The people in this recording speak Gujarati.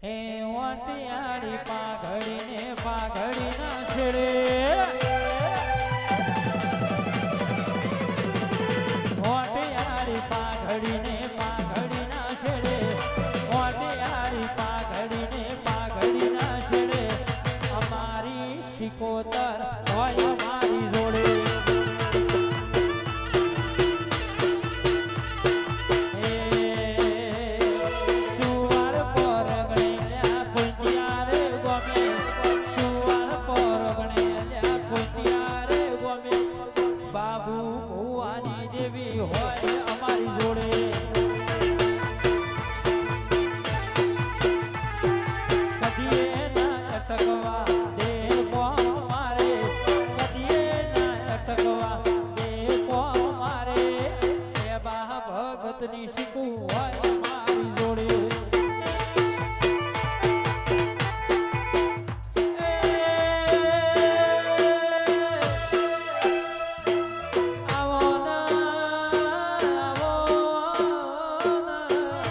એ ઓટિયાળી પાઘડીને પાઘડીના છેડે ઓટિયાળી પાઘડીને પાઘડીના છેડે ઓટિયાળી પાઘડીને પાઘડીના છેડે અમારી શિકોતર